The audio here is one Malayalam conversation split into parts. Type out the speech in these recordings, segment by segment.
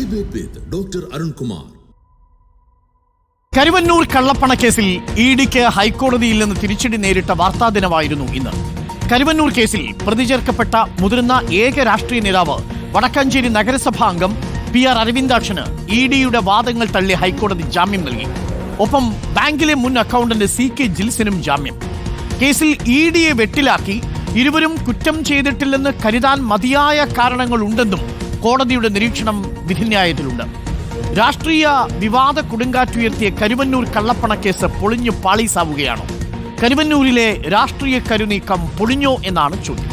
Debate with Dr. Arun Kumar. Karuvannur കള്ളപ്പണക്കേസിൽ ഇഡിക്ക് ഹൈക്കോടതിയിൽ നിന്ന് തിരിച്ചടി നേരിട്ട വാർത്താ ദിനമായിരുന്നു ഇന്ന്. കരുവന്നൂർ കേസിൽ പ്രതി ചേർക്കപ്പെട്ട മുതിർന്ന ഏക രാഷ്ട്രീയ നേതാവ് വടക്കാഞ്ചേരി നഗരസഭാ അംഗം PR അരവിന്ദാക്ഷന് ഇഡിയുടെ വാദങ്ങൾ തള്ളി ഹൈക്കോടതി ജാമ്യം നൽകി. ഒപ്പം ബാങ്കിലെ മുൻ അക്കൗണ്ടന്റ് CK ജിൽസിനും ജാമ്യം. കേസിൽ ഇഡിയെ വെട്ടിലാക്കി ഇരുവരും കുറ്റം ചെയ്തിട്ടില്ലെന്ന് കരുതാൻ മതിയായ കാരണങ്ങളുണ്ടെന്നും കോടതിയുടെ നിരീക്ഷണം വിധിന്യായത്തിലുണ്ട്. രാഷ്ട്രീയ വിവാദ കൊടുങ്കാറ്റുയർത്തിയ കരുവന്നൂർ കള്ളപ്പണക്കേസ് പൊളിഞ്ഞു പാളീസാവുകയാണോ? കരുവന്നൂരിലെ രാഷ്ട്രീയ കരുനീക്കം പൊളിഞ്ഞോ എന്നാണ് ചോദ്യം.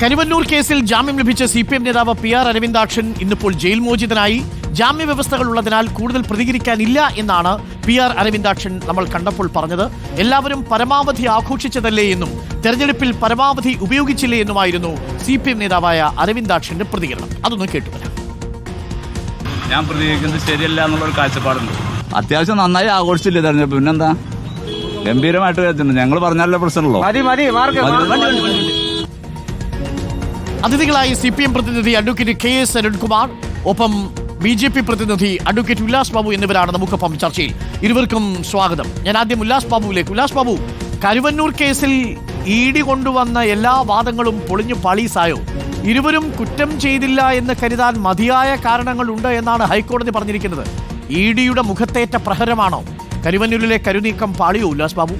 കരുവന്നൂർ കേസിൽ ജാമ്യം ലഭിച്ച CPM നേതാവ് PR അരവിന്ദാക്ഷൻ ഇന്നിപ്പോൾ ജയിൽ മോചിതനായി. ജാമ്യവ്യവസ്ഥകൾ ഉള്ളതിനാൽ കൂടുതൽ പ്രതികരിക്കാനില്ല എന്നാണ് PR അരവിന്ദാക്ഷൻ നമ്മൾ കണ്ടപ്പോൾ പറഞ്ഞത്. എല്ലാവരും പരമാവധി ആഘോഷിച്ചതല്ലേ എന്നും തെരഞ്ഞെടുപ്പിൽ പരമാവധി ഉപയോഗിച്ചില്ലേ എന്നുമായിരുന്നു CPM നേതാവായ അരവിന്ദാക്ഷന്റെ പ്രതികരണം. അതൊന്നും കേട്ടുവരാം. ഞാൻ പ്രതികരിക്കുന്നത് ശരിയല്ല എന്നുള്ളൊരു കാഴ്ചപ്പാടുണ്ട്. അത്യാവശ്യം നന്നായി ആഘോഷിച്ചില്ലേ തെരഞ്ഞെടുപ്പ്? പിന്നെന്താ ഗംഭീരമായിട്ട് വരുന്നുണ്ട്. ഞങ്ങൾ പറഞ്ഞാലേ പ്രശ്നമുള്ളൂ. അതിഥികളായി CPM പ്രതിനിധി അഡ്വക്കേറ്റ് KS അരുൺകുമാർ, ഒപ്പം BJP പ്രതിനിധി അഡ്വക്കേറ്റ് ഉല്ലാസ് ബാബു എന്നിവരാണ് നമുക്കൊപ്പം ചർച്ചയിൽ. ഇരുവർക്കും സ്വാഗതം. ഞാൻ ആദ്യം ഉല്ലാസ് ബാബുവിലേക്ക്. ഉല്ലാസ് ബാബു, കരുവന്നൂർ കേസിൽ ED കൊണ്ടുവന്ന എല്ലാ വാദങ്ങളും പൊളിഞ്ഞു പാളീസായോ? ഇരുവരും കുറ്റം ചെയ്തില്ല എന്ന് കരുതാൻ മതിയായ കാരണങ്ങളുണ്ട് എന്നാണ് ഹൈക്കോടതി പറഞ്ഞിരിക്കുന്നത്. EDയുടെ മുഖത്തേറ്റ പ്രഹരമാണോ കരുവന്നൂരിലെ കരുനീക്കം പാളിയോ? ഉല്ലാസ് ബാബു,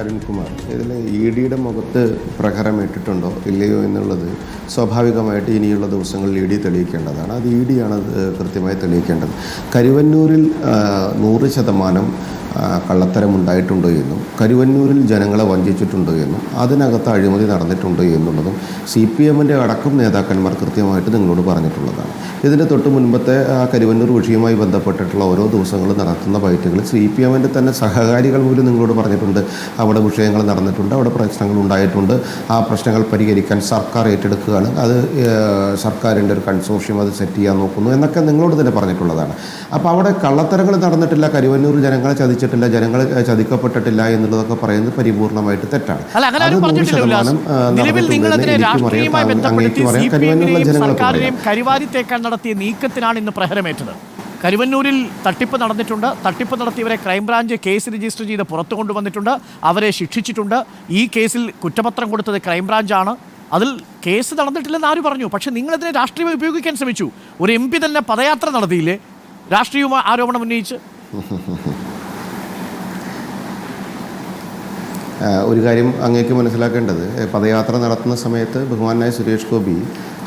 അരുൺകുമാർ, ഇതിൽ EDയുടെ മുഖത്ത് പ്രഹരമേറ്റിട്ടുണ്ടോ ഇല്ലയോ എന്നുള്ളത് സ്വാഭാവികമായിട്ട് ഇനിയുള്ള ദിവസങ്ങളിൽ ED തെളിയിക്കേണ്ടതാണ്. അത് ED ആണ് കൃത്യമായി തെളിയിക്കേണ്ടത്. കരുവന്നൂരിൽ 100% കള്ളത്തരം ഉണ്ടായിട്ടുണ്ടോ എന്നും കരുവന്നൂരിൽ ജനങ്ങളെ വഞ്ചിച്ചിട്ടുണ്ടോ എന്നും അതിനകത്ത് അഴിമതി നടന്നിട്ടുണ്ടോ എന്നുള്ളതും CPMൻ്റെ അടക്കം നേതാക്കന്മാർ കൃത്യമായിട്ട് നിങ്ങളോട് പറഞ്ഞിട്ടുള്ളതാണ്. ഇതിൻ്റെ തൊട്ട് മുൻപത്തെ കരുവന്നൂർ വിഷയവുമായി ബന്ധപ്പെട്ടിട്ടുള്ള ഓരോ ദിവസങ്ങളും നടത്തുന്ന ബൈറ്റുകളിൽ CPMൻ്റെ തന്നെ സഹകാരികൾ പോലും നിങ്ങളോട് പറഞ്ഞിട്ടുണ്ട്. അവിടെ വിഷയങ്ങൾ നടന്നിട്ടുണ്ട്, അവിടെ പ്രശ്നങ്ങൾ ഉണ്ടായിട്ടുണ്ട്, ആ പ്രശ്നങ്ങൾ പരിഹരിക്കാൻ സർക്കാർ ഏറ്റെടുക്കുകയാണ്, അത് സർക്കാരിൻ്റെ ഒരു കൺസോർഷ്യം അത് സെറ്റ് ചെയ്യാൻ നോക്കുന്നു എന്നൊക്കെ നിങ്ങളോട് തന്നെ പറഞ്ഞിട്ടുള്ളതാണ്. അപ്പോൾ അവിടെ കള്ളത്തരങ്ങൾ നടന്നിട്ടില്ല, കരുവന്നൂർ ജനങ്ങളെ ചതിച്ചിട്ടില്ല, ജനങ്ങൾ ചതിക്കപ്പെട്ടിട്ടില്ല എന്നുള്ളതൊക്കെ പറയുന്നത് പരിപൂർണമായിട്ട് തെറ്റാണ്. നടത്തിയ നീക്കത്തിനാണ് ഇന്ന് പ്രഹരമേറ്റത്. കരുവന്നൂരിൽ തട്ടിപ്പ് നടന്നിട്ടുണ്ട്. തട്ടിപ്പ് നടത്തിയവരെ ക്രൈംബ്രാഞ്ച് കേസ് രജിസ്റ്റർ ചെയ്ത് പുറത്തു കൊണ്ടുവന്നിട്ടുണ്ട്, അവരെ ശിക്ഷിച്ചിട്ടുണ്ട്. ഈ കേസിൽ കുറ്റപത്രം കൊടുത്തത് ക്രൈംബ്രാഞ്ചാണ്. അതിൽ കേസ് നടന്നിട്ടില്ലെന്ന് ആര് പറഞ്ഞു? പക്ഷെ നിങ്ങളതിനെ രാഷ്ട്രീയം ഉപയോഗിക്കാൻ ശ്രമിച്ചു. ഒരു MP തന്നെ പദയാത്ര നടത്തിയില്ലേ രാഷ്ട്രീയ ആരോപണം ഉന്നയിച്ച്? ഒരു കാര്യം അങ്ങേക്ക് മനസ്സിലാക്കേണ്ടത്, പദയാത്ര നടത്തുന്ന സമയത്ത് ബഹുമാനായ സുരേഷ് ഗോപി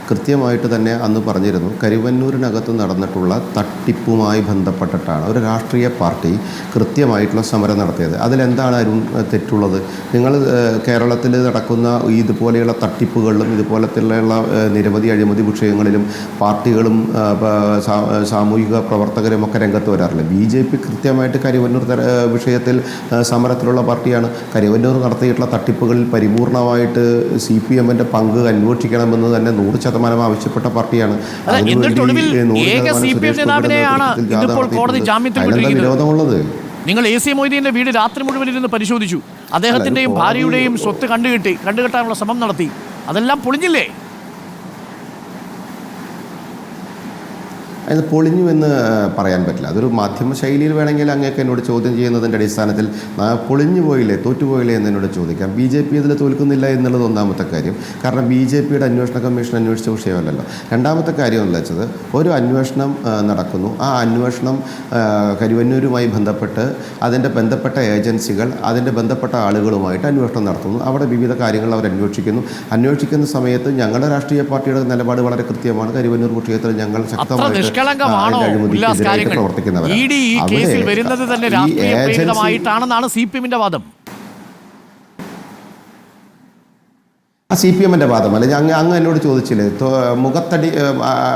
കൃത്യമായിട്ട് തന്നെ അന്ന് പറഞ്ഞിരുന്നു, കരുവന്നൂരിനകത്ത് നടന്നിട്ടുള്ള തട്ടിപ്പുമായി ബന്ധപ്പെട്ടിട്ടാണ് ഒരു രാഷ്ട്രീയ പാർട്ടി കൃത്യമായിട്ടുള്ള സമരം നടത്തിയത്. അതിലെന്താണ് തെറ്റുള്ളത്? നിങ്ങൾ കേരളത്തിൽ നടക്കുന്ന ഇതുപോലെയുള്ള തട്ടിപ്പുകളിലും ഇതുപോലത്തെയുള്ള നിരവധി അഴിമതി വിഷയങ്ങളിലും പാർട്ടികളും സാമൂഹിക പ്രവർത്തകരും ഒക്കെ രംഗത്ത് വരാറില്ല. BJP കൃത്യമായിട്ട് കരുവന്നൂർ വിഷയത്തിൽ സമരത്തിലുള്ള പാർട്ടിയാണ്. കരുവന്നൂർ നടത്തിയിട്ടുള്ള തട്ടിപ്പുകളിൽ പരിപൂർണമായിട്ട് CPMൻ്റെ പങ്ക് അന്വേഷിക്കണമെന്ന് തന്നെ 100% ആവശ്യപ്പെട്ട പാർട്ടിയാണ്. വിരോധമുള്ളത്. നിങ്ങൾ AC മൊയ്തീന്റെ വീട് രാത്രി മുഴുവൻ ഇരുന്ന് പരിശോധിച്ചു. അദ്ദേഹത്തിന്റെയും ഭാര്യയുടെയും സ്വത്ത് കണ്ടുകെട്ടാനുള്ള ശ്രമം നടത്തി. അതെല്ലാം പൊളിഞ്ഞില്ലേ? അത് പൊളിഞ്ഞു എന്ന് പറയാൻ പറ്റില്ല. അതൊരു മാധ്യമ ശൈലിയിൽ വേണമെങ്കിൽ അങ്ങേക്ക് എന്നോട് ചോദ്യം ചെയ്യുന്നതിൻ്റെ അടിസ്ഥാനത്തിൽ പൊളിഞ്ഞു പോയില്ലേ, തോറ്റുപോയില്ലേ എന്നോട് ചോദിക്കാം. BJP ഇതിൽ തോൽക്കുന്നില്ല എന്നുള്ളത് ഒന്നാമത്തെ കാര്യം. കാരണം BJPയുടെ അന്വേഷണ കമ്മീഷൻ അന്വേഷിച്ച വിഷയമല്ലല്ലോ. രണ്ടാമത്തെ കാര്യം എന്ന് വെച്ചത്, ഒരു അന്വേഷണം നടക്കുന്നു, ആ അന്വേഷണം കരുവന്നൂരുമായി ബന്ധപ്പെട്ട് അതിൻ്റെ ബന്ധപ്പെട്ട ഏജൻസികൾ അതിൻ്റെ ബന്ധപ്പെട്ട ആളുകളുമായിട്ട് അന്വേഷണം നടത്തുന്നു. അവിടെ വിവിധ കാര്യങ്ങൾ അവർ അന്വേഷിക്കുന്ന സമയത്ത് ഞങ്ങളുടെ രാഷ്ട്രീയ പാർട്ടിയുടെ നിലപാട് വളരെ കൃത്യമാണ്. കരുവന്നൂർ വിഷയത്തിൽ ഞങ്ങൾ ശക്തമായിട്ട് പ്രവർത്തിക്കുന്നവരാണ്. CPMന്റെ വാദം. CPM-ന്റെ വാദമല്ല. അങ്ങ് എന്നോട് ചോദിച്ചില്ലേ, മുഖത്തടി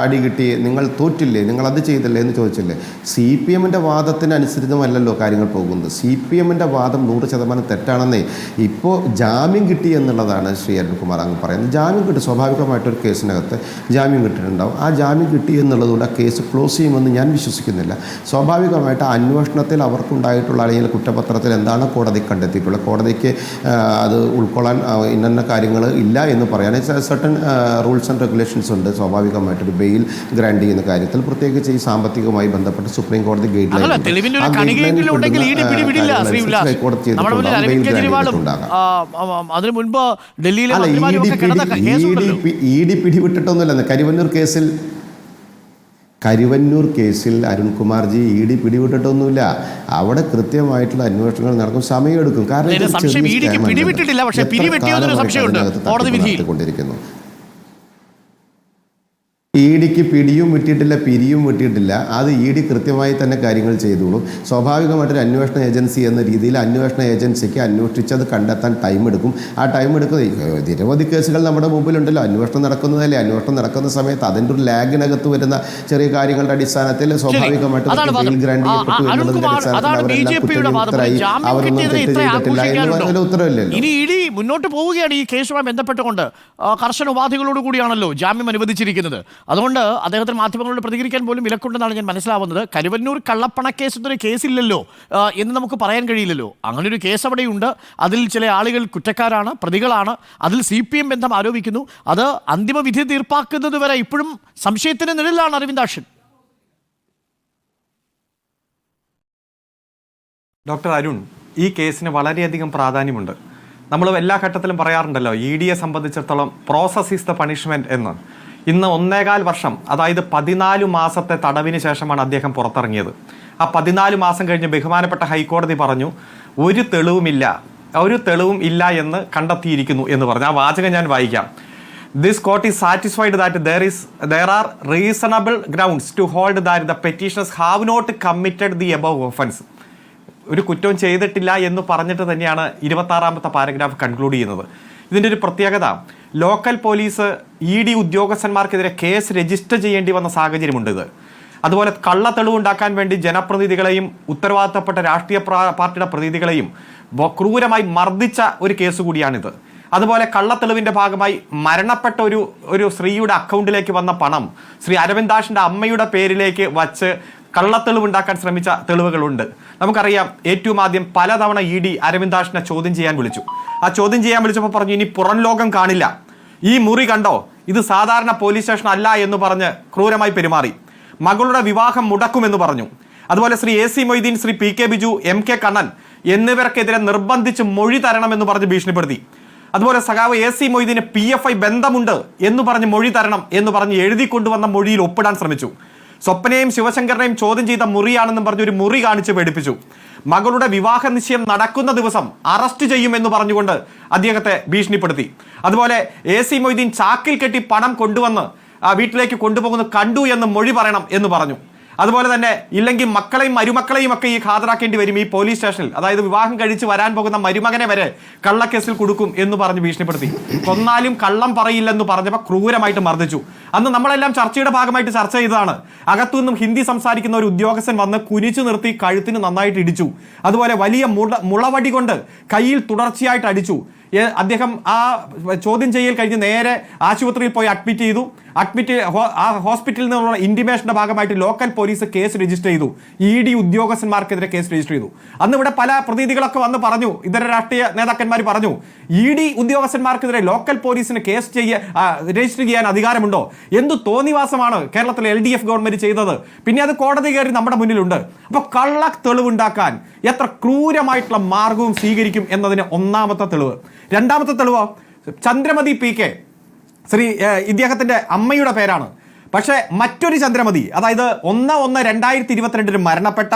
അടി കിട്ടി, നിങ്ങൾ തോറ്റില്ലേ, നിങ്ങൾ അത് ചെയ്തില്ലേ എന്ന് ചോദിച്ചില്ലേ? CPM-ന്റെ വാദത്തിനനുസരിതമല്ലല്ലോ കാര്യങ്ങൾ പോകുന്നത്. CPM-ന്റെ വാദം 100% തെറ്റാണെന്നേ. ഇപ്പോൾ ജാമ്യം കിട്ടി എന്നുള്ളതാണ് ശ്രീ അരുൺകുമാർ അങ്ങ് പറയുന്നത്. ജാമ്യം കിട്ടി, സ്വാഭാവികമായിട്ടൊരു കേസിനകത്ത് ജാമ്യം കിട്ടിയിട്ടുണ്ടാവും. ആ ജാമ്യം കിട്ടി എന്നുള്ളതുകൊണ്ട് ആ കേസ് ക്ലോസ് ചെയ്യുമെന്ന് ഞാൻ വിശ്വസിക്കുന്നില്ല. സ്വാഭാവികമായിട്ട് അന്വേഷണത്തിൽ അവർക്കുണ്ടായിട്ടുള്ള അല്ലെങ്കിൽ കുറ്റപത്രത്തിൽ എന്താണ് കോടതി കണ്ടെത്തിയിട്ടുള്ളത്, കോടതിക്ക് അത് ഉൾക്കൊള്ളാൻ ഇന്ന കാര്യങ്ങൾ ഇല്ല എന്ന് പറയാൻ സർട്ടൺ റൂൾസ് ആൻഡ് റെഗുലേഷൻസ് ഉണ്ട്. സ്വാഭാവികമായിട്ടൊരു ബെയിൽ ഗ്രാൻഡ് ചെയ്യുന്ന കാര്യത്തിൽ, പ്രത്യേകിച്ച് ഈ സാമ്പത്തികമായി ബന്ധപ്പെട്ട് സുപ്രീം കോടതി ഗൈഡ് ലൈൻ പിടിവിട്ടിട്ടൊന്നുമില്ല. കരുവന്നൂർ കേസിൽ അരുൺകുമാർജി ED പിടിവിട്ടിട്ടൊന്നുമില്ല. അവിടെ കൃത്യമായിട്ടുള്ള അന്വേഷണങ്ങൾ നടക്കും, സമയമെടുക്കും. കാരണം കൊണ്ടിരിക്കുന്നു. EDക്ക് പിടിയും വിട്ടിട്ടില്ല, പിരിയും വിട്ടിട്ടില്ല. അത് ED കൃത്യമായി തന്നെ കാര്യങ്ങൾ ചെയ്തോളും. സ്വാഭാവികമായിട്ടൊരു അന്വേഷണ ഏജൻസി എന്ന രീതിയിൽ അന്വേഷണ ഏജൻസിക്ക് അന്വേഷിച്ചത് കണ്ടെത്താൻ ടൈം എടുക്കും. ആ ടൈം എടുക്കുന്നത് നിരവധി കേസുകൾ നമ്മുടെ മുമ്പിലുണ്ടല്ലോ. അന്വേഷണം നടക്കുന്നതല്ലേ, അന്വേഷണം നടക്കുന്ന സമയത്ത് അതിൻ്റെ ഒരു ലാഗിനകത്ത് വരുന്ന ചെറിയ കാര്യങ്ങളുടെ അടിസ്ഥാനത്തിൽ സ്വാഭാവികമായിട്ടും ഗ്രാൻഡ് ചെയ്യപ്പെട്ടു എന്നുള്ളതിന്റെ അടിസ്ഥാനത്തിൽ അവരെല്ലാം കുറ്റവിമുക്തരായി, അവരൊന്നും തെറ്റ് ചെയ്തിട്ടില്ല എന്നതിൽ ഉത്തരവില്ലല്ലോ. ഇനി ED മുന്നോട്ട് പോവുകയാണ് ഈ കേസുമായി ബന്ധപ്പെട്ടുകൊണ്ട്. കർശന ഉപാധികളോടുകൂടിയാണല്ലോ ജാമ്യം അനുവദിച്ചിരിക്കുന്നത്. അതുകൊണ്ട് അദ്ദേഹത്തിന് മാധ്യമങ്ങളോട് പ്രതികരിക്കാൻ പോലും വിലക്കുണ്ടെന്നാണ് ഞാൻ മനസ്സിലാവുന്നത്. കരുവന്നൂർ കള്ളപ്പണക്കേസ് എന്നൊരു കേസില്ലല്ലോ എന്ന് നമുക്ക് പറയാൻ കഴിയില്ലല്ലോ. അങ്ങനൊരു കേസ് അവിടെയുണ്ട്. അതിൽ ചില ആളുകൾ കുറ്റക്കാരാണ്, പ്രതികളാണ്. അതിൽ CPM ബന്ധം ആരോപിക്കുന്നു. അത് അന്തിമ വിധി തീർപ്പാക്കുന്നത് വരെ ഇപ്പോഴും സംശയത്തിന് നിഴലിലാണ് അരവിന്ദാക്ഷൻ. ഡോക്ടർ അരുൺ, ഈ കേസിന് വളരെയധികം പ്രാധാന്യമുണ്ട്. നമ്മൾ എല്ലാ ഘട്ടത്തിലും പറയാറുണ്ടല്ലോ, EDയെ സംബന്ധിച്ചിടത്തോളം പ്രോസസ് ഈസ് ദ പണിഷ്മെൻറ്റ് എന്ന്. ഇന്ന് 1.25 വർഷം, അതായത് 14 മാസത്തെ തടവിന് ശേഷമാണ് അദ്ദേഹം പുറത്തിറങ്ങിയത്. ആ 14 മാസം കഴിഞ്ഞ് ബഹുമാനപ്പെട്ട ഹൈക്കോടതി പറഞ്ഞു ഒരു തെളിവും ഇല്ല എന്ന് കണ്ടെത്തിയിരിക്കുന്നു എന്ന് പറഞ്ഞു. ആ വാചകം ഞാൻ വായിക്കാം. This court is satisfied that there are reasonable grounds to hold that the petitioners have not committed the above offence. ഒരു കുറ്റവും ചെയ്തിട്ടില്ല എന്ന് പറഞ്ഞിട്ട് തന്നെയാണ് 26ാമത്തെ പാരഗ്രാഫ് കൺക്ലൂഡ് ചെയ്യുന്നത്. ഇതിൻ്റെ ഒരു പ്രത്യേകത, ലോക്കൽ പോലീസ് ED ഉദ്യോഗസ്ഥന്മാർക്കെതിരെ കേസ് രജിസ്റ്റർ ചെയ്യേണ്ടി വന്ന സാഹചര്യമുണ്ട്. ഇത് അതുപോലെ കള്ള തെളിവുണ്ടാക്കാൻ വേണ്ടി ജനപ്രതിനിധികളെയും ഉത്തരവാദിത്തപ്പെട്ട രാഷ്ട്രീയ പാർട്ടിയുടെ പ്രതിനിധികളെയും ക്രൂരമായി മർദ്ദിച്ച ഒരു കേസ് കൂടിയാണിത്. അതുപോലെ കള്ളത്തെളിവിൻ്റെ ഭാഗമായി മരണപ്പെട്ട ഒരു സ്ത്രീയുടെ അക്കൗണ്ടിലേക്ക് വന്ന പണം ശ്രീ അരവിന്ദാഷിൻ്റെ അമ്മയുടെ പേരിലേക്ക് വച്ച് കള്ളത്തെളിവുണ്ടാക്കാൻ ശ്രമിച്ച തെളിവുകളുണ്ട്. നമുക്കറിയാം, ഏറ്റവും ആദ്യം പലതവണ ED അരവിന്ദാഷിനെ ചോദ്യം ചെയ്യാൻ വിളിച്ചു. ആ ചോദ്യം ചെയ്യാൻ വിളിച്ചപ്പോൾ പറഞ്ഞു ഇനി പുറം ലോകം കാണില്ല, ഈ മുറി കണ്ടോ, ഇത് സാധാരണ പോലീസ് സ്റ്റേഷൻ അല്ല എന്ന് പറഞ്ഞ് ക്രൂരമായി പെരുമാറി. മകളുടെ വിവാഹം മുടക്കുമെന്ന് പറഞ്ഞു. അതുപോലെ Shri AC Moideen, Shri PK Biju, MK Kannan എന്നിവർക്കെതിരെ നിർബന്ധിച്ച് മൊഴി തരണമെന്ന് പറഞ്ഞ് ഭീഷണിപ്പെടുത്തി. അതുപോലെ സഖാവ് AC മൊയ്തീന് PFI ബന്ധമുണ്ട് എന്ന് പറഞ്ഞ് മൊഴി തരണം എന്ന് പറഞ്ഞ് എഴുതി കൊണ്ടുവന്ന മൊഴിയിൽ ഒപ്പിടാൻ ശ്രമിച്ചു. സ്വപ്നയും ശിവശങ്കരനെയും ചോദ്യം ചെയ്ത മുറിയാണെന്നും പറഞ്ഞ് ഒരു മുറി കാണിച്ച് പേടിപ്പിച്ചു. മകളുടെ വിവാഹ നിശ്ചയം നടക്കുന്ന ദിവസം അറസ്റ്റ് ചെയ്യുമെന്ന് പറഞ്ഞുകൊണ്ട് അദ്ദേഹത്തെ ഭീഷണിപ്പെടുത്തി. അതുപോലെ AC മൊയ്തീൻ ചാക്കിൽ കെട്ടി പണം കൊണ്ടുവന്ന് വീട്ടിലേക്ക് കൊണ്ടുപോകുന്നത് കണ്ടു എന്ന് മൊഴി പറയണം എന്ന് പറഞ്ഞു. അതുപോലെ തന്നെ ഇല്ലെങ്കിൽ മക്കളെയും മരുമക്കളെയും ഒക്കെ ഈ ഹാജരാക്കേണ്ടി വരും ഈ പോലീസ് സ്റ്റേഷനിൽ. അതായത് വിവാഹം കഴിച്ച് വരാൻ പോകുന്ന മരുമകനെ വരെ കള്ളക്കേസിൽ കൊടുക്കും എന്ന് പറഞ്ഞ് ഭീഷണിപ്പെടുത്തി. കൊന്നാലും കള്ളം പറയില്ലെന്ന് പറഞ്ഞപ്പോൾ ക്രൂരമായിട്ട് മർദ്ദിച്ചു. അന്ന് നമ്മളെല്ലാം ചർച്ചയുടെ ഭാഗമായിട്ട് ചർച്ച ചെയ്തതാണ്. അകത്തുനിന്നും ഹിന്ദി സംസാരിക്കുന്ന ഒരു ഉദ്യോഗസ്ഥൻ വന്ന് കുനിച്ചു നിർത്തി കഴുത്തിന് നന്നായിട്ട് ഇടിച്ചു. അതുപോലെ വലിയ മുളവടി കൊണ്ട് കയ്യിൽ തുടർച്ചയായിട്ട് അടിച്ചു. അദ്ദേഹം ആ ചോദ്യം ചെയ്യൽ കഴിഞ്ഞ് നേരെ ആശുപത്രിയിൽ പോയി അഡ്മിറ്റ് ചെയ്തു. ആ ഹോസ്പിറ്റലിൽ നിന്നുള്ള ഇന്റിമേഷന്റെ ഭാഗമായിട്ട് ലോക്കൽ പോലീസ് കേസ് രജിസ്റ്റർ ചെയ്തു. ED ഉദ്യോഗസ്ഥന്മാർക്കെതിരെ കേസ് രജിസ്റ്റർ ചെയ്തു. അന്ന് ഇവിടെ പല പ്രതിനിധികളൊക്കെ വന്ന് പറഞ്ഞു, ഇതര രാഷ്ട്രീയ നേതാക്കന്മാർ പറഞ്ഞു, ED ഉദ്യോഗസ്ഥന്മാർക്കെതിരെ ലോക്കൽ പോലീസിന് കേസ് രജിസ്റ്റർ ചെയ്യാൻ അധികാരമുണ്ടോ? എന്തു തോന്നിവാസമാണ് കേരളത്തിലെ LDF ഗവൺമെന്റ് ചെയ്തത്? പിന്നെ അത് കോടതി കയറി നമ്മുടെ മുന്നിലുണ്ട്. അപ്പോൾ കള്ള തെളിവുണ്ടാക്കാൻ എത്ര ക്രൂരമായിട്ടുള്ള മാർഗവും സ്വീകരിക്കും എന്നതിന് ഒന്നാമത്തെ തെളിവ്. രണ്ടാമത്തെ തെളിവ് ചന്ദ്രമതി PK, ശ്രീ ഇദ്ദേഹത്തിൻ്റെ അമ്മയുടെ പേരാണ്. പക്ഷേ മറ്റൊരു ചന്ദ്രമതി, അതായത് 1/1/2022 മരണപ്പെട്ട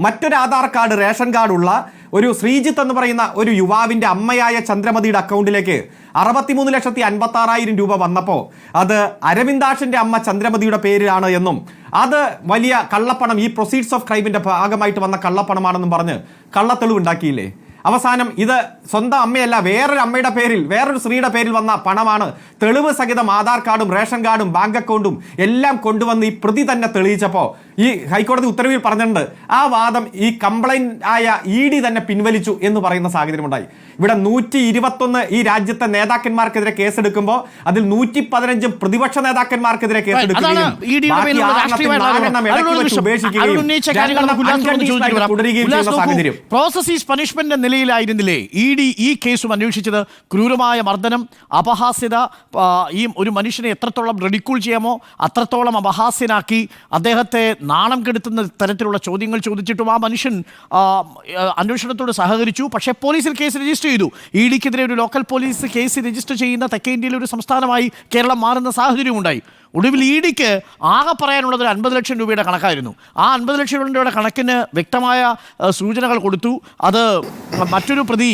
മറ്റൊരു ആധാർ കാർഡ്, റേഷൻ കാർഡുള്ള ഒരു ശ്രീജിത്ത് എന്ന് പറയുന്ന ഒരു യുവാവിൻ്റെ അമ്മയായ ചന്ദ്രമതിയുടെ അക്കൗണ്ടിലേക്ക് 63,56,000 രൂപ വന്നപ്പോൾ അത് അരവിന്ദാഷിൻ്റെ അമ്മ ചന്ദ്രമതിയുടെ പേരിലാണ് എന്നും അത് വലിയ കള്ളപ്പണം, ഈ പ്രൊസീഡ്സ് ഓഫ് ക്രൈമിൻ്റെ ഭാഗമായിട്ട് വന്ന കള്ളപ്പണമാണെന്നും പറഞ്ഞ് കള്ളത്തെളിവ് ഉണ്ടാക്കിയില്ലേ? അവസാനം ഇത് സ്വന്തം അമ്മയല്ല വേറൊരു അമ്മയുടെ പേരിൽ വേറൊരു സ്ത്രീയുടെ പേരിൽ വന്ന പണമാണ്, തെളിവ് സഹിതം ആധാർ കാർഡും റേഷൻ കാർഡും ബാങ്ക് അക്കൗണ്ടും എല്ലാം കൊണ്ടുവന്ന് ഈ പ്രതി തന്നെ തെളിയിച്ചപ്പോൾ ഈ ഹൈക്കോടതി ഉത്തരവിൽ പറഞ്ഞിട്ടുണ്ട് ആ വാദം ഈ കംപ്ലൈന്റ് ആയ ED തന്നെ പിൻവലിച്ചു എന്ന് പറയുന്ന സാഹചര്യമുണ്ടായി. ഇവിടെ 121 ഈ രാജ്യത്തെ നേതാക്കന്മാർക്കെതിരെ കേസെടുക്കുമ്പോൾ അതിൽ 115 പ്രതിപക്ഷ നേതാക്കന്മാർക്കെതിരെ കേസെടുക്കുകയും പ്രോസസ് ഈസ് പണിഷ്മെന്റ് നിലയിലായിരുന്നില്ലേ ED ഈ കേസും അന്വേഷിച്ചത്? ക്രൂരമായ മർദ്ദനം, അപഹാസ്യത, ഈ ഒരു മനുഷ്യനെ എത്രത്തോളം റെഡിക്കൂൾ ചെയ്യാമോ അത്രത്തോളം അപഹാസ്യനാക്കി അദ്ദേഹത്തെ നാണം കെടുത്തുന്ന തരത്തിലുള്ള ചോദ്യങ്ങൾ ചോദിച്ചിട്ടും ആ മനുഷ്യൻ അന്വേഷണത്തോട് സഹകരിച്ചു. പക്ഷേ പോലീസിൽ കേസ് രജിസ്റ്റർ ചെയ്തു. EDക്കെതിരെ ഒരു ലോക്കൽ പോലീസ് കേസ് രജിസ്റ്റർ ചെയ്യുന്ന തെക്കേ ഇന്ത്യയിലെ ഒരു സംസ്ഥാനമായി കേരളം മാറുന്ന സാഹചര്യമുണ്ടായി. ഒടുവിൽ EDക്ക് ആകെ പറയാനുള്ളത് ഒരു 50 ലക്ഷം രൂപയുടെ കണക്കായിരുന്നു. ആ 50 ലക്ഷം രൂപയുടെ കണക്കിന് വ്യക്തമായ സൂചനകൾ കൊടുത്തു. അത് മറ്റൊരു പ്രതി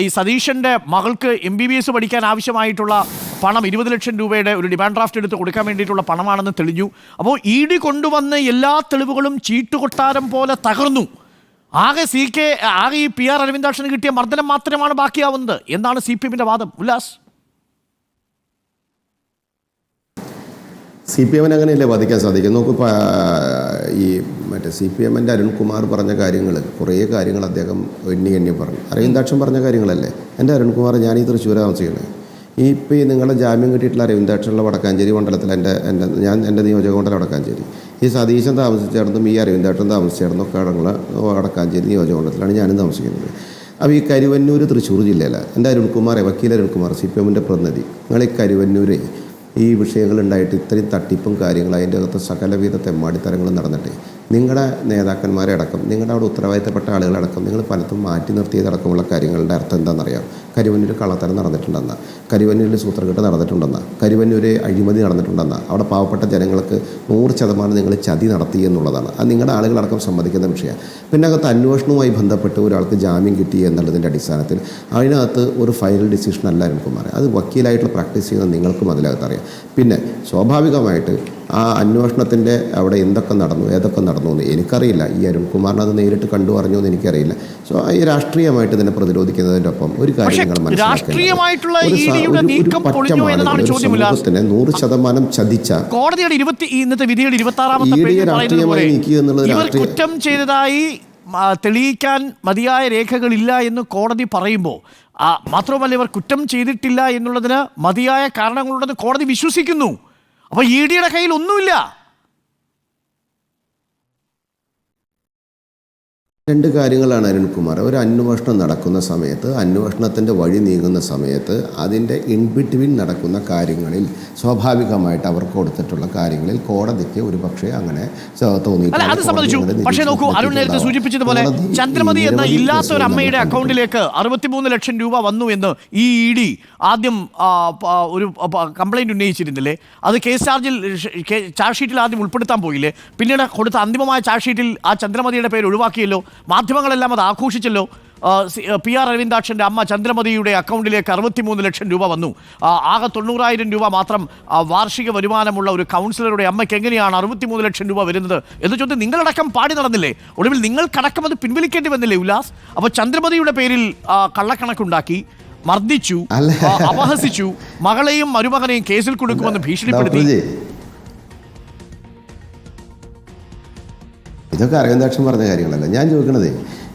ഈ സതീശൻ്റെ മകൾക്ക് MBBS പഠിക്കാൻ ആവശ്യമായിട്ടുള്ള പണം 20 ലക്ഷം രൂപയുടെ ഒരു ഡിമാൻഡ് ഡ്രാഫ്റ്റ് എടുത്ത് കൊടുക്കാൻ വേണ്ടിയിട്ടുള്ള പണമാണെന്ന് തെളിഞ്ഞു. അപ്പോൾ ED കൊണ്ടുവന്ന് എല്ലാ തെളിവുകളും ചീട്ടുകൊട്ടാരം പോലെ തകർന്നു. ആകെ ഈ PR അരവിന്ദാക്ഷന് കിട്ടിയ മർദ്ദനം മാത്രമാണ് ബാക്കിയാവുന്നത് എന്നാണ് CPMന്റെ വാദം. ഉല്ലാസ്, CPMന് അങ്ങനെയല്ലേ ബാധിക്കാൻ സാധിക്കും? നോക്കൂ, ഈ മറ്റേ CPMൻ്റെ അരുൺകുമാർ പറഞ്ഞ കാര്യങ്ങൾ, കുറേ കാര്യങ്ങൾ അദ്ദേഹം എണ്ണി പറഞ്ഞു. അരവിന്ദാക്ഷൻ പറഞ്ഞ കാര്യങ്ങളല്ലേ. എൻ്റെ അരുൺകുമാർ, ഞാൻ ഈ തൃശ്ശൂർ താമസിക്കുന്നത്. ഇപ്പോൾ ഈ നിങ്ങളുടെ ജാമ്യം കിട്ടിയിട്ടുള്ള അരവിന്ദാക്ഷനുള്ള വടക്കാഞ്ചേരി മണ്ഡലത്തിൽ എൻ്റെ നിയോജക മണ്ഡലം വടക്കാഞ്ചേരി. ഈ സതീശൻ താമസിച്ചിടത്തും ഈ അരവിന്ദാക്ഷൻ താമസിച്ചിടത്തും ഒക്കെ അടങ്ങുന്ന വടക്കാഞ്ചേരി നിയോജക മണ്ഡലത്തിലാണ് ഞാനും താമസിക്കുന്നത്. അപ്പോൾ ഈ കരുവന്നൂർ തൃശ്ശൂർ ജില്ലയിലാണ്. എൻ്റെ അരുൺകുമാർ, വക്കീൽ അരുൺകുമാർ, CPMൻ്റെ പ്രതിനിധി. നിങ്ങൾ ഈ കരുവന്നൂർ ഈ വിഷയങ്ങളുണ്ടായിട്ട് ഇത്രയും തട്ടിപ്പും കാര്യങ്ങളും അതിൻ്റെ അകത്ത് സകലവിധ തെമ്മാടിത്തരങ്ങളും നടന്നിട്ട് നിങ്ങളുടെ നേതാക്കന്മാരെ അടക്കം, നിങ്ങളുടെ അവിടെ ഉത്തരവാദിത്തപ്പെട്ട ആളുകളടക്കം നിങ്ങൾ പലതും മാറ്റി നിർത്തിയതടക്കമുള്ള കാര്യങ്ങളുടെ അർത്ഥം എന്താണെന്നറിയാം? കരുവന്നൂർ കള്ളത്തരം നടന്നിട്ടുണ്ടെന്ന, കരുവന്നൂരിൽ സൂത്രക്കെട്ട് നടന്നിട്ടുണ്ടെന്ന, കരുവന്നൂർ അഴിമതി നടന്നിട്ടുണ്ടെന്ന, അവിടെ പാവപ്പെട്ട ജനങ്ങൾക്ക് 100% നിങ്ങൾ ചതി നടത്തി എന്നുള്ളതാണ്. അത് നിങ്ങളുടെ ആളുകളടക്കം സമ്മതിക്കുന്ന വിഷയമാണ്. പിന്നെ അകത്ത് അന്വേഷണവുമായി ബന്ധപ്പെട്ട് ഒരാൾക്ക് ജാമ്യം കിട്ടി എന്നുള്ളതിൻ്റെ അടിസ്ഥാനത്തിൽ അതിനകത്ത് ഒരു ഫൈനൽ ഡിസിഷൻ അല്ല അരുൺകുമാർ. അത് വക്കീലായിട്ട് പ്രാക്ടീസ് ചെയ്യുന്ന നിങ്ങൾക്കും അതിനകത്ത് അറിയാം. പിന്നെ സ്വാഭാവികമായിട്ട് ആ അന്വേഷണത്തിൻ്റെ അവിടെ എന്തൊക്കെ നടന്നു, ഏതൊക്കെ നടന്നു എന്ന് എനിക്കറിയില്ല. ഈ അരുൺകുമാറിനെ അത് നേരിട്ട് കണ്ടു അറിഞ്ഞു എന്ന് എനിക്കറിയില്ല. സോ ഈ രാഷ്ട്രീയമായിട്ട് ഇതിനെ പ്രതിരോധിക്കുന്നതിൻ്റെ ഒപ്പം ഒരു കാര്യം നിങ്ങൾ മനസ്സിലാക്കേണ്ടത്, സമൂഹത്തിനെ 100% ചതിച്ച കോടതിയുടെ ഇന്നത്തെ വിധിയുടെ 26ാമത്തെ രാഷ്ട്രീയമായി നീക്കുക എന്നുള്ളത് കുറ്റം ചെയ്തതായി തെളിയിക്കാൻ മതിയായ രേഖകളില്ല എന്ന് കോടതി പറയുമ്പോൾ, മാത്രമല്ല ഇവർ കുറ്റം ചെയ്തിട്ടില്ല എന്നുള്ളതിന് മതിയായ കാരണങ്ങളുണ്ടെന്ന് കോടതി വിശ്വസിക്കുന്നു. അപ്പോൾ EDയുടെ കയ്യിൽ ഒന്നുമില്ല. രണ്ട് കാര്യങ്ങളാണ് അരുൺകുമാർ. ഒരു അന്വേഷണം നടക്കുന്ന സമയത്ത്, അന്വേഷണത്തിൻ്റെ വഴി നീങ്ങുന്ന സമയത്ത് അതിൻ്റെ ഇൻബിറ്റ്വീൻ നടക്കുന്ന കാര്യങ്ങളിൽ സ്വാഭാവികമായിട്ട് അവർക്ക് കൊടുത്തിട്ടുള്ള കാര്യങ്ങളിൽ കോടതിക്ക് ഒരു പക്ഷേ അങ്ങനെ തോന്നിയിട്ടുണ്ട്. പക്ഷേ നോക്കൂ, അരുൺ നേരത്തെ സൂചിപ്പിച്ചതുപോലെ ചന്ദ്രമതി എന്ന ഇല്ലാത്ത ഒരു അമ്മയുടെ അക്കൗണ്ടിലേക്ക് 63 ലക്ഷം രൂപ വന്നു എന്ന് ഈ ED ആദ്യം ഒരു കംപ്ലൈൻറ്റ് ഉന്നയിച്ചിരുന്നില്ലേ? അത് ചാർജ് ഷീറ്റിൽ ആദ്യം ഉൾപ്പെടുത്താൻ പോയില്ലേ? പിന്നീട് കൊടുത്ത അന്തിമമായ ചാർജ് ഷീറ്റിൽ ആ ചന്ദ്രമതിയുടെ പേര് ഒഴിവാക്കിയല്ലോ. മാധ്യമങ്ങളെല്ലാം അത് ആഘോഷിച്ചല്ലോ. PR അരവിന്ദാക്ഷൻ്റെ അമ്മ ചന്ദ്രമതിയുടെ അക്കൗണ്ടിലേക്ക് 63 ലക്ഷം രൂപ വന്നു. ആകെ 90,000 രൂപ മാത്രം വാർഷിക വരുമാനമുള്ള ഒരു കൗൺസിലറുടെ അമ്മയ്ക്ക് എങ്ങനെയാണ് 63 ലക്ഷം രൂപ വരുന്നത് എന്ന് ചോദ്യം നിങ്ങളടക്കം പാടി നടന്നില്ലേ? ഒടുവിൽ നിങ്ങൾക്കടക്കം അത് പിൻവലിക്കേണ്ടി വന്നില്ലേ ഉല്ലാസ്? അപ്പോൾ ചന്ദ്രമതിയുടെ പേരിൽ കള്ളക്കണക്കുണ്ടാക്കി, മർദ്ദിച്ചു, അപഹസിച്ചു, മകളെയും മരുമകനെയും കേസിൽ കൊടുക്കുമെന്ന് ഭീഷണിപ്പെടുത്തി. ഇതൊക്കെ അരവിന്ദാക്ഷൻ പറഞ്ഞ കാര്യങ്ങളല്ല ഞാൻ ചോദിക്കണത്.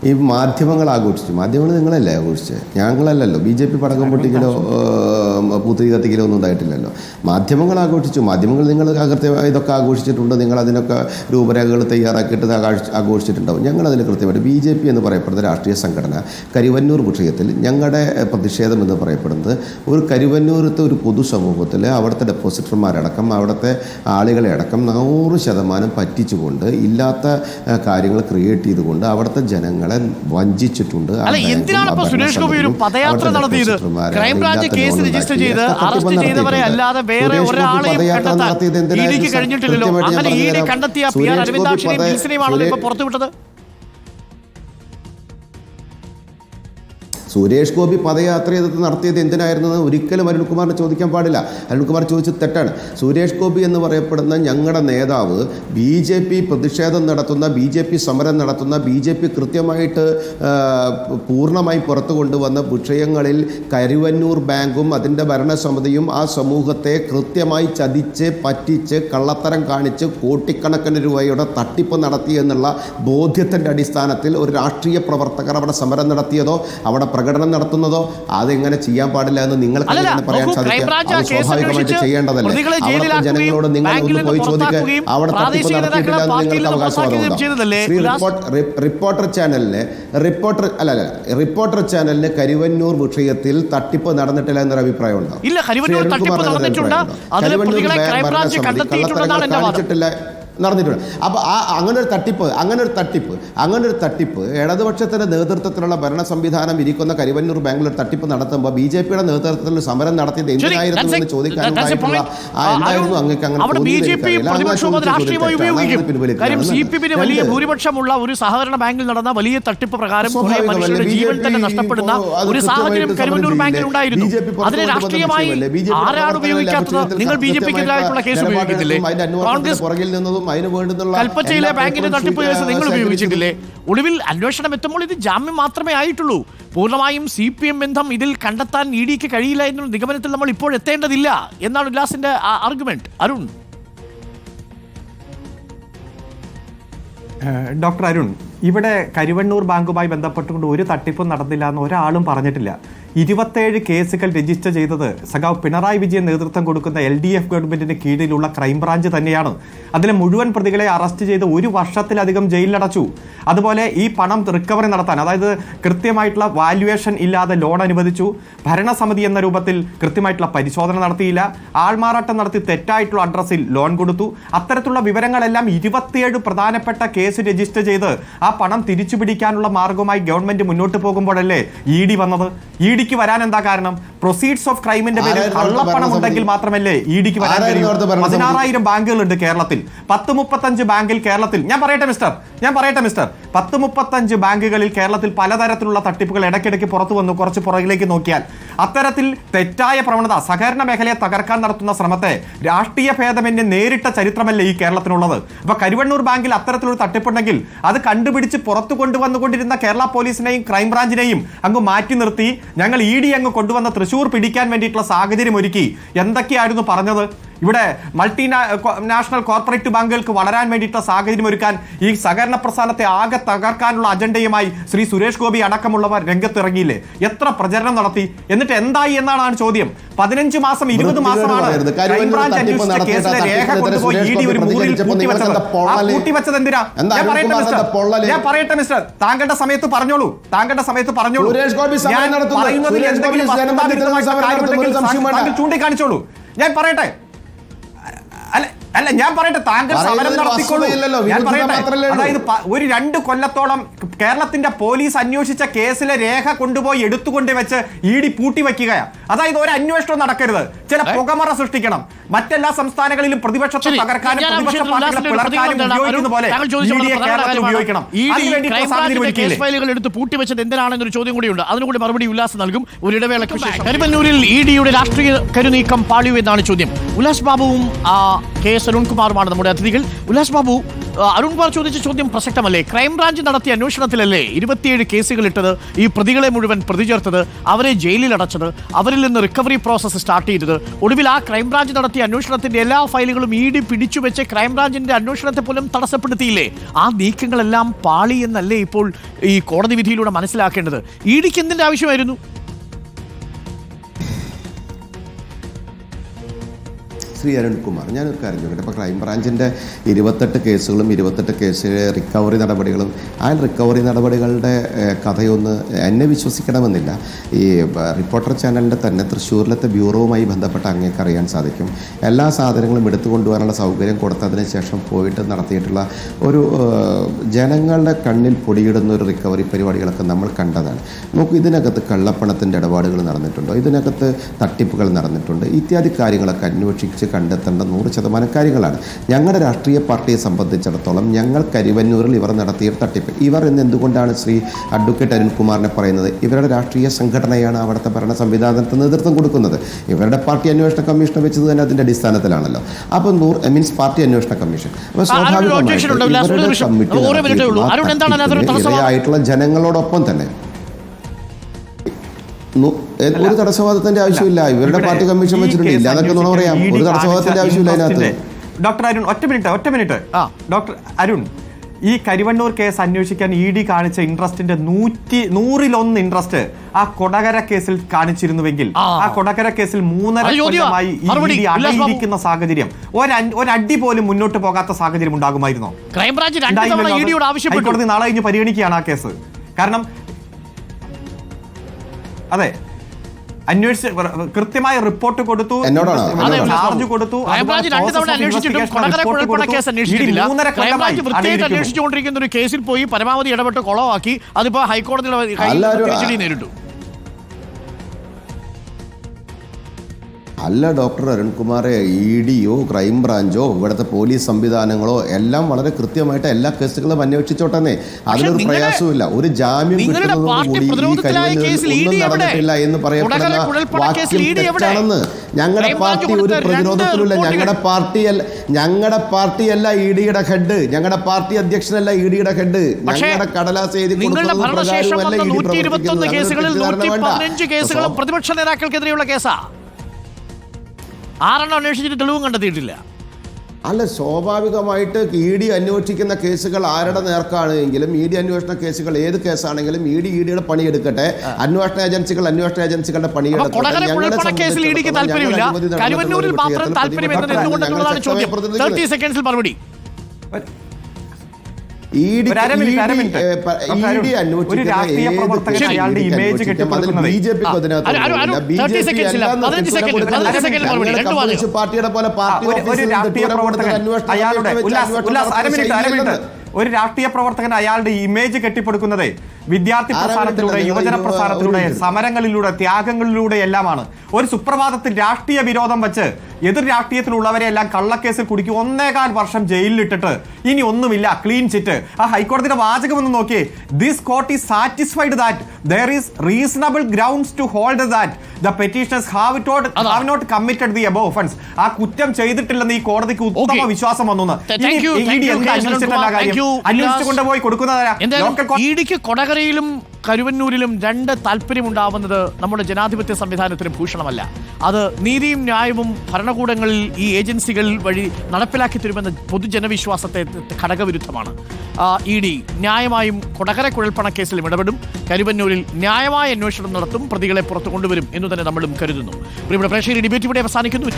ഈ മാധ്യമങ്ങൾ ആഘോഷിച്ചു, മാധ്യമങ്ങൾ നിങ്ങളല്ലേ ആഘോഷിച്ചത്, ഞങ്ങളല്ലല്ലോ. BJP പടക്കം പൊട്ടിക്കലോ പൂത്തിരി കത്തിക്കലോ ഒന്നും ഉണ്ടായിട്ടില്ലല്ലോ. മാധ്യമങ്ങൾ ആഘോഷിച്ചു. മാധ്യമങ്ങൾ നിങ്ങൾ കൃത്യമായി ഇതൊക്കെ ആഘോഷിച്ചിട്ടുണ്ട്. നിങ്ങൾ അതിനൊക്കെ രൂപരേഖകൾ തയ്യാറാക്കിയിട്ട് ആഘോഷിച്ചിട്ടുണ്ടാവും. ഞങ്ങളതിൽ കൃത്യമായിട്ട് BJP എന്ന് പറയപ്പെടുന്ന രാഷ്ട്രീയ സംഘടന കരുവന്നൂർ വിഷയത്തിൽ ഞങ്ങളുടെ പ്രതിഷേധം എന്ന് പറയപ്പെടുന്നത് ഒരു കരുവന്നൂരത്തെ ഒരു പൊതുസമൂഹത്തിൽ അവിടുത്തെ ഡെപ്പോസിറ്റർമാരടക്കം അവിടുത്തെ ആളുകളെ അടക്കം 100% പറ്റിച്ചുകൊണ്ട് ഇല്ലാത്ത കാര്യങ്ങൾ ക്രിയേറ്റ് ചെയ്തുകൊണ്ട് അവിടുത്തെ ജനങ്ങൾ വഞ്ചിച്ചിട്ടുണ്ട്. സുരേഷ് ഗോപി ഒരു പദയാത്ര നടത്തിയത് ക്രൈംബ്രാഞ്ച് കേസ് രജിസ്റ്റർ ചെയ്ത് അറസ്റ്റ് ചെയ്തവരെ അല്ലാതെ വേറെ ഒരാളെയും കണ്ടെത്താൻ EDക്ക് കഴിഞ്ഞിട്ടില്ലല്ലോ. അങ്ങനെ ED കണ്ടെത്തിയ PR അരവിന്ദാക്ഷനെയും വിൽസനെയുമാണല്ലോ ഇപ്പോൾ പുറത്തുവിട്ടത്. സുരേഷ് ഗോപി പദയാത്ര നടത്തിയത് എന്തിനായിരുന്നെന്ന് ഒരിക്കലും അരുൺകുമാറിന് ചോദിക്കാൻ പാടില്ല. അരുൺകുമാർ ചോദിച്ചത് തെറ്റാണ്. സുരേഷ് ഗോപി എന്ന് പറയപ്പെടുന്ന ഞങ്ങളുടെ നേതാവ് BJP പ്രതിഷേധം നടത്തുന്ന, BJP സമരം നടത്തുന്ന, BJP കൃത്യമായിട്ട് പൂർണ്ണമായി പുറത്തു കൊണ്ടുവന്ന വിഷയങ്ങളിൽ കരുവന്നൂർ ബാങ്കും അതിൻ്റെ ഭരണസമിതിയും ആ സമൂഹത്തെ കൃത്യമായി ചതിച്ച് പറ്റിച്ച് കള്ളത്തരം കാണിച്ച് കോടിക്കണക്കിന് രൂപയുടെ തട്ടിപ്പ് നടത്തി എന്നുള്ള ബോധ്യത്തിൻ്റെ അടിസ്ഥാനത്തിൽ ഒരു രാഷ്ട്രീയ പ്രവർത്തകർ അവിടെ സമരം നടത്തിയതോ അവിടെ പ്രകടനം നടത്തുന്നതോ അതെങ്ങനെ ചെയ്യാൻ പാടില്ല എന്ന് നിങ്ങൾക്ക് പറയാൻ സാധിക്കും. അത് സ്വാഭാവികമായിട്ട് ചെയ്യേണ്ടതല്ലേ. അവിടുത്തെ ജനങ്ങളോട് നിങ്ങൾ ഒന്ന് പോയി ചോദിക്കുക, അവിടെ തട്ടിപ്പ് നടത്തിയിട്ടില്ല എന്ന് നിങ്ങൾക്ക് അവകാശവാദമുണ്ടോ? റിപ്പോർട്ടർ ചാനലിന് കരുവന്നൂർ വിഷയത്തിൽ തട്ടിപ്പ് നടന്നിട്ടില്ല എന്നൊരു അഭിപ്രായം ഉണ്ടോ? നടന്നിട്ടുണ്ട്. അപ്പോൾ അങ്ങനെ ഒരു തട്ടിപ്പ് ഇടതുപക്ഷത്തിൻ്റെ നേതൃത്വത്തിലുള്ള ഭരണ സംവിധാനം ഇരിക്കുന്ന കരുവന്നൂർ ബാങ്കിൽ ഒരു തട്ടിപ്പ് നടത്തുമ്പോൾ BJPയുടെ നേതൃത്വത്തിൽ സമരം നടത്തിയത് എന്തിനായിരുന്നു എന്ന് ചോദിക്കാനുണ്ടായിട്ടുള്ള എന്തായിരുന്നു അങ്ങക്ക് വലിയ ഭൂരിപക്ഷമുള്ള ഒരു സഹകരണ ബാങ്കിൽ നടന്ന വലിയ തട്ടിപ്പ് പ്രകാരം ജീവൻ തന്നെ നഷ്ടപ്പെടുന്ന ഒരു സാഹചര്യം കരുവന്നൂർ ബാങ്കിൽ ഉണ്ടായിരുന്നു. അതിനെ രാഷ്ട്രീയമായി ആരാണ് ഉപയോഗിക്കാത്തത്? നിങ്ങൾ BJPക്കെതിരായിട്ടുള്ള കേസ് ഉപയോഗിക്കുന്നില്ലേ? കോൺഗ്രസ് പുറകിൽ നിന്നതും കൽപ്പറ്റയിലെ ബാങ്കിന്റെ തട്ടിപ്പ് കേസ് നിങ്ങൾ ഉപയോഗിച്ചിട്ടില്ലേ? ഒടുവിൽ അന്വേഷണം എത്തുമ്പോൾ ഇത് ജാമ്യം മാത്രമേ ആയിട്ടുള്ളൂ. പൂർണ്ണമായും CPM ബന്ധം ഇതിൽ കണ്ടെത്താൻ EDക്ക് കഴിയില്ല എന്നുള്ള നിഗമനത്തിൽ നമ്മൾ ഇപ്പോൾ എത്തേണ്ടതില്ല എന്നാണ് ഉല്ലാസിന്റെ ആർഗ്യുമെന്റ്. അരുൺ, ഡോക്ടർ അരുൺ, ഇവിടെ കരുവന്നൂർ ബാങ്കുമായി ബന്ധപ്പെട്ടുകൊണ്ട് ഒരു തട്ടിപ്പും നടന്നില്ല എന്ന് ഒരാളും പറഞ്ഞിട്ടില്ല. 27 കേസുകൾ രജിസ്റ്റർ ചെയ്തത് സഖാവ് പിണറായി വിജയൻ നേതൃത്വം കൊടുക്കുന്ന LDF ഗവൺമെന്റിന് കീഴിലുള്ള ക്രൈംബ്രാഞ്ച് തന്നെയാണ്. അതിലെ മുഴുവൻ പ്രതികളെ അറസ്റ്റ് ചെയ്ത് 1 വർഷത്തിലധികം ജയിലിലടച്ചു. അതുപോലെ ഈ പണം റിക്കവറി നടത്താൻ, അതായത് കൃത്യമായിട്ടുള്ള വാല്യുവേഷൻ ഇല്ലാതെ ലോൺ അനുവദിച്ചു, ഭരണസമിതി എന്ന രൂപത്തിൽ കൃത്യമായിട്ടുള്ള പരിശോധന നടത്തിയില്ല, ആൾമാറാട്ടം നടത്തി തെറ്റായിട്ടുള്ള അഡ്രസ്സിൽ ലോൺ കൊടുത്തു. അത്തരത്തിലുള്ള വിവരങ്ങളെല്ലാം 27 പ്രധാനപ്പെട്ട കേസ് രജിസ്റ്റർ ചെയ്ത് ആ പണം തിരിച്ചുപിടിക്കാനുള്ള മാർഗവുമായി ഗവൺമെന്റ് മുന്നോട്ട് പോകുമ്പോഴല്ലേ ED വന്നത്? EDക്ക് വരാൻ എന്താ കാരണം? പ്രൊസീഡ്സ് ഓഫ് ക്രൈമിന്റെ പേരിൽ കള്ളപ്പണം ഉണ്ടെങ്കിൽ മാത്രമല്ലേ EDക്ക് വരാൻ കഴിയൂ. 16,000 ബാങ്കുകളുണ്ട് കേരളത്തിൽ. 10-35 ബാങ്കിൽ കേരളത്തിൽ, ഞാൻ പറയട്ടെ മിസ്റ്റർ 10-35 ബാങ്കുകളിൽ കേരളത്തിൽ പലതരത്തിലുള്ള തട്ടിപ്പുകൾ ഇടയ്ക്കിടയ്ക്ക് പുറത്തു വന്നു. കുറച്ച് പുറകിലേക്ക് നോക്കിയാൽ അത്തരത്തിൽ തെറ്റായ പ്രവണത, സഹകരണ മേഖലയെ തകർക്കാൻ നടത്തുന്ന ശ്രമത്തെ രാഷ്ട്രീയ ഭേദമന്യേ നേരിട്ട ചരിത്രമല്ലേ ഈ കേരളത്തിനുള്ളത്? അപ്പൊ കരുവന്നൂർ ബാങ്കിൽ അത്തരത്തിലൊരു തട്ടിപ്പുണ്ടെങ്കിൽ അത് കണ്ടുപിടിച്ച് പുറത്തു കൊണ്ടുവന്നുകൊണ്ടിരുന്ന കേരള പോലീസിനെയും ക്രൈംബ്രാഞ്ചിനെയും അങ്ങ് മാറ്റി നിർത്തി ഞങ്ങൾ ED അങ്ങ് കൊണ്ടുവന്ന തൃശ്ശൂർ പിടിക്കാൻ വേണ്ടിയിട്ടുള്ള സാഹചര്യം ഒരുക്കി. എന്തൊക്കെയായിരുന്നു പറഞ്ഞത്? ഇവിടെ നാഷണൽ കോർപ്പറേറ്റ് ബാങ്കുകൾക്ക് വളരാൻ വേണ്ടിയിട്ടുള്ള സാഹചര്യം ഒരുക്കാൻ, ഈ സഹകരണ പ്രസ്ഥാനത്തെ ആകെ തകർക്കാനുള്ള അജണ്ടയുമായി ശ്രീ സുരേഷ് ഗോപി അടക്കമുള്ളവർ രംഗത്തിറങ്ങിയില്ലേ? എത്ര പ്രചരണം നടത്തി? എന്നിട്ട് എന്തായി എന്നാണ് ചോദ്യം. 15 മാസം 20 മാസമാണ് ക്രൈംബ്രാഞ്ച് അന്വേഷിച്ച കേസിലെ രേഖ കൊണ്ടുപോയി ED ഒരു മുറിയിൽ പൂട്ടിവെച്ചത്. ആ പൂട്ടിവെച്ചത് എന്തിനാ? ഞാൻ പറയട്ടെ മിസ്റ്റർ, താങ്കളുടെ സമയത്ത് പറഞ്ഞോളൂ. ഞാൻ പറയുന്നതിൽ എന്തെങ്കിലും താങ്കൾ ചൂണ്ടിക്കാണിച്ചോളൂ. ഞാൻ പറയട്ടെ. അല്ല ഞാൻ പറയട്ടെ, താങ്കൾ സമരം നടത്തിക്കോളൂ. ഞാൻ പറയട്ടെ, അതായത് ഒരു 2 കൊല്ലത്തോളം കേരളത്തിന്റെ പോലീസ് അന്വേഷിച്ച കേസിലെ രേഖ കൊണ്ടുപോയി എടുത്തുകൊണ്ട് വെച്ച് ED പൂട്ടി വയ്ക്കുകയാണ്. അതായത് ഒരു അന്വേഷണം നടക്കരുത്, ചില പുകമറ സൃഷ്ടിക്കണം. മറ്റെല്ലാ സംസ്ഥാനങ്ങളിലും പ്രതിപക്ഷത്തെ തകർക്കാനും പ്രതിപക്ഷ പാർട്ടികളെ പിളർക്കാനും ഉപയോഗിക്കുന്ന പോലെ EDയെ കേരളത്തിൽ ഉപയോഗിക്കണം. അതിനുവേണ്ടി സാഹചര്യം ഒരുക്കിയില്ലേ? ഫയലുകൾ എടുത്ത് പൂട്ടിവെച്ചത് എന്തിനാണെന്നൊരു ചോദ്യം കൂടിയുണ്ട്. അതിനുകൂടി മറുപടി ഉല്ലാസ് നൽകും ഒരു ഇടവേളയ്ക്ക് ശേഷം. കരുവന്നൂരിൽ EDയുടെ രാഷ്ട്രീയ കരുനീക്കം പാളിയു എന്നാണ് ചോദ്യം. ഉല്ലാസ് ബാബുവും KS അരുൺകുമാറുമാണ് നമ്മുടെ അതിഥികൾ. ഉല്ലാസ് ബാബു, അരുൺകുമാർ ചോദിച്ച ചോദ്യം പ്രസക്തമല്ലേ? ക്രൈംബ്രാഞ്ച് നടത്തിയ അന്വേഷണത്തിലല്ലേ 27 കേസുകൾ ഇട്ടത്, ഈ പ്രതികളെ മുഴുവൻ പ്രതി ചേർത്തത്, അവരെ ജയിലിൽ അടച്ചത്, അവരിൽ നിന്ന് റിക്കവറി പ്രോസസ്സ് സ്റ്റാർട്ട് ചെയ്തത്? ഒടുവിൽ ആ ക്രൈംബ്രാഞ്ച് നടത്തിയ അന്വേഷണത്തിന്റെ എല്ലാ ഫയലുകളും ED പിടിച്ചുവെച്ച് ക്രൈംബ്രാഞ്ചിന്റെ അന്വേഷണത്തെ പോലും തടസ്സപ്പെടുത്തിയില്ലേ? ആ നീക്കങ്ങളെല്ലാം പാളി എന്നല്ലേ ഇപ്പോൾ ഈ കോടതി വിധിയിലൂടെ മനസ്സിലാക്കേണ്ടത്? EDക്ക് എന്തിന്റെ ആവശ്യമായിരുന്നു? ശ്രീ അരുൺകുമാർ, ഞാനൊരു കാര്യം ചോദിക്കട്ടെ. ഇപ്പോൾ ക്രൈംബ്രാഞ്ചിൻ്റെ 28 കേസുകളും 28 കേസിലെ റിക്കവറി നടപടികളും, ആ റിക്കവറി നടപടികളുടെ കഥയൊന്ന് എന്നെ വിശ്വസിക്കണമെന്നില്ല. ഈ റിപ്പോർട്ടർ ചാനലിൻ്റെ തന്നെ തൃശ്ശൂരിലത്തെ ബ്യൂറോവുമായി ബന്ധപ്പെട്ട അങ്ങേക്ക് അറിയാൻ സാധിക്കും. എല്ലാ സാധനങ്ങളും എടുത്തു കൊണ്ടുപോകാനുള്ള സൗകര്യം കൊടുത്തതിന് ശേഷം പോയിട്ട് നടത്തിയിട്ടുള്ള ഒരു ജനങ്ങളുടെ കണ്ണിൽ പൊടിയിടുന്ന ഒരു റിക്കവറി പരിപാടികളൊക്കെ നമ്മൾ കണ്ടതാണ്. നോക്കൂ, ഇതിനകത്ത് കള്ളപ്പണത്തിൻ്റെ ഇടപാടുകൾ നടന്നിട്ടുണ്ടോ, ഇതിനകത്ത് തട്ടിപ്പുകൾ നടന്നിട്ടുണ്ട്, ഇത്യാദി കാര്യങ്ങളൊക്കെ അന്വേഷിച്ച് കണ്ടെത്തേണ്ട 100% കാര്യങ്ങളാണ്. ഞങ്ങളുടെ രാഷ്ട്രീയ പാർട്ടിയെ സംബന്ധിച്ചിടത്തോളം ഞങ്ങൾ കരിവന്നൂരിൽ ഇവർ നടത്തിയ തട്ടിപ്പ്, ഇവർ എന്ന് എന്തുകൊണ്ടാണ് ശ്രീ അഡ്വക്കേറ്റ് അരുൺകുമാറിനെ പറയുന്നത്? ഇവരുടെ രാഷ്ട്രീയ സംഘടനയാണ് അവിടുത്തെ ഭരണ സംവിധാനത്തിന് നേതൃത്വം കൊടുക്കുന്നത്. ഇവരുടെ പാർട്ടി അന്വേഷണ കമ്മീഷനെ വെച്ചത് തന്നെ അതിൻ്റെ അടിസ്ഥാനത്തിലാണല്ലോ. അപ്പോൾ മീൻസ് പാർട്ടി അന്വേഷണ കമ്മീഷൻ. അപ്പോൾ സ്വാഭാവികമായിട്ടും ഇവരുടെ കമ്മിറ്റി ഇരയായിട്ടുള്ള ജനങ്ങളോടൊപ്പം തന്നെ ഒരു തടസ്സവാദത്തിന്റെ ആവശ്യമില്ല. ഇവരുടെ പാർട്ടി കമ്മീഷൻ വെച്ചിട്ടില്ല, അതൊക്കെ നുണ പറയാം. ഒരു തടസ്സവാദത്തിന്റെ ആവശ്യമില്ല അതിനകത്ത്. ഡോക്ടർ അരുൺ ഒറ്റ മിനിറ്റ് ഡോക്ടർ അരുൺ, ഈ കരിവണ്ണൂർ കേസ് അന്വേഷിക്കാൻ ഇ.ഡി. കാണിച്ച ഇൻട്രസ്റ്റിന്റെ 100% ഇൻട്രസ്റ്റ് ആ കൊടകര കേസിൽ കാണിച്ചിരുന്നുവെങ്കിൽ ആ കൊടകര കേസിൽ 3.5 കൊല്ലമായി ഇ.ഡി. അടയിരിക്കുന്ന സാഹചര്യം, ഒരടി പോലും മുന്നോട്ട് പോകാത്ത സാഹചര്യം ഉണ്ടാകുമായിരുന്നോ? ഹൈക്കോടതി നാളെ കഴിഞ്ഞ് പരിഗണിക്കുകയാണ് ആ കേസ്. കാരണം അതെ, അന്വേഷിച്ച് കൃത്യമായ റിപ്പോർട്ട് കൊടുത്തു, ചാർജ് കൊടുത്തു, അന്വേഷിച്ചുകൊണ്ടിരിക്കുന്ന ഒരു കേസിൽ പോയി പരമാവധി ഇടപെട്ട് കൊളവാക്കി. അതിപ്പോ ഹൈക്കോടതിയുടെ നേരിട്ടു. അല്ല ഡോക്ടർ അരുൺകുമാറെ, ഇ.ഡിയോ ക്രൈംബ്രാഞ്ചോ ഇവിടുത്തെ പോലീസ് സംവിധാനങ്ങളോ എല്ലാം വളരെ കൃത്യമായിട്ട് എല്ലാ കേസുകളും അന്വേഷിച്ചോട്ടെ. അതിലൊരു പ്രയാസവുമില്ല. ഒരു ജാമ്യം കിട്ടുന്നതോടുകൂടി ഈ കരിവന്നൂരിൽ ഒന്നും നടന്നിട്ടില്ല എന്ന് പറയപ്പെടുന്ന വാക്യം തെറ്റാണെന്ന്. ഞങ്ങളുടെ പാർട്ടി ഒരു പ്രതിരോധത്തിലുമില്ല. ഞങ്ങളുടെ പാർട്ടിയല്ല ഇ.ഡിയുടെ ഹെഡ്, ഞങ്ങളുടെ പാർട്ടി അധ്യക്ഷനല്ല ഇ.ഡിയുടെ ഹെഡ്. ഞങ്ങളുടെ കടലാസ് എഴുതി കൊടുക്കുന്നത് പ്രകാരമല്ല ഇ.ഡി പ്രവർത്തിക്കുന്നത്. പ്രതിപക്ഷ നേതാക്കൾക്കെതിരെയുള്ള കേസാ. 6 അന്വേഷിച്ചിട്ട് തെളിവും കണ്ടെത്തിയിട്ടില്ല. അല്ല, സ്വാഭാവികമായിട്ട് ഇ.ഡി അന്വേഷിക്കുന്ന കേസുകൾ ആരുടെ നേർക്കാണ് എങ്കിലും ഇ.ഡി അന്വേഷണ കേസുകൾ ഏത് കേസാണെങ്കിലും ഇ.ഡിയുടെ പണിയെടുക്കട്ടെ, അന്വേഷണ ഏജൻസികളുടെ പണിയെടുക്കട്ടെ. ഒരു രാഷ്ട്രീയ പ്രവർത്തകൻ അയാളുടെ ഇമേജ് കെട്ടിപ്പടുക്കുന്നത് ഒരു രാഷ്ട്രീയ പ്രവർത്തകൻ അയാളുടെ ഇമേജ് കെട്ടിപ്പടുക്കുന്നത് വിദ്യാർത്ഥി പ്രസ്ഥാനത്തിലൂടെ, യുവജന പ്രസ്ഥാനത്തിലൂടെ, സമരങ്ങളിലൂടെ, ത്യാഗങ്ങളിലൂടെ എല്ലാമാണ്. ഒരു സുപ്രഭാതത്തിൽ രാഷ്ട്രീയ വിരോധം വെച്ച് എതിർ രാഷ്ട്രീയത്തിലുള്ളവരെ എല്ലാം കള്ളക്കേസിൽ കുടുക്കി 1.25 വർഷം ജയിലിലിട്ടിട്ട് ഇനി ഒന്നുമില്ല, ക്ലീൻ ചിറ്റ്. ആ ഹൈക്കോടതിയുടെ വാചകം ഒന്ന് നോക്കിയേ. This court is satisfied that there is reasonable grounds to hold that the petitioners have not committed the above offense. ആ കുറ്റം ചെയ്തിട്ടില്ലെന്ന് ഈ കോടതിക്ക് ഉത്തമ വിശ്വാസം വന്നു. കൊണ്ടുപോയി കൊടുക്കുന്നതാ. ഇഡിക്ക് കൊടകരയിലും കരുവന്നൂരിലും 2 താല്പര്യമുണ്ടാവുന്നത് നമ്മുടെ ജനാധിപത്യ സംവിധാനത്തിന് ഭൂഷണമല്ല. അത് നീതിയും ന്യായവും ഭരണകൂടങ്ങളിൽ ഈ ഏജൻസികൾ വഴി നടപ്പിലാക്കി തരുമെന്ന പൊതുജനവിശ്വാസത്തെ ഘടകവിരുദ്ധമാണ്. ഇ.ഡി. ന്യായമായും കൊടകര കുഴൽപ്പണക്കേസിലും ഇടപെടും, കരുവന്നൂരിൽ ന്യായമായ അന്വേഷണം നടത്തും, പ്രതികളെ പുറത്തു കൊണ്ടുവരും എന്ന് തന്നെ നമ്മളും കരുതുന്നു. ഇവിടെ പ്രേക്ഷകർ ഡിബേറ്റ് ഇവിടെ അവസാനിക്കുന്നു.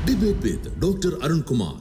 Debate with Dr. Arun Kumar.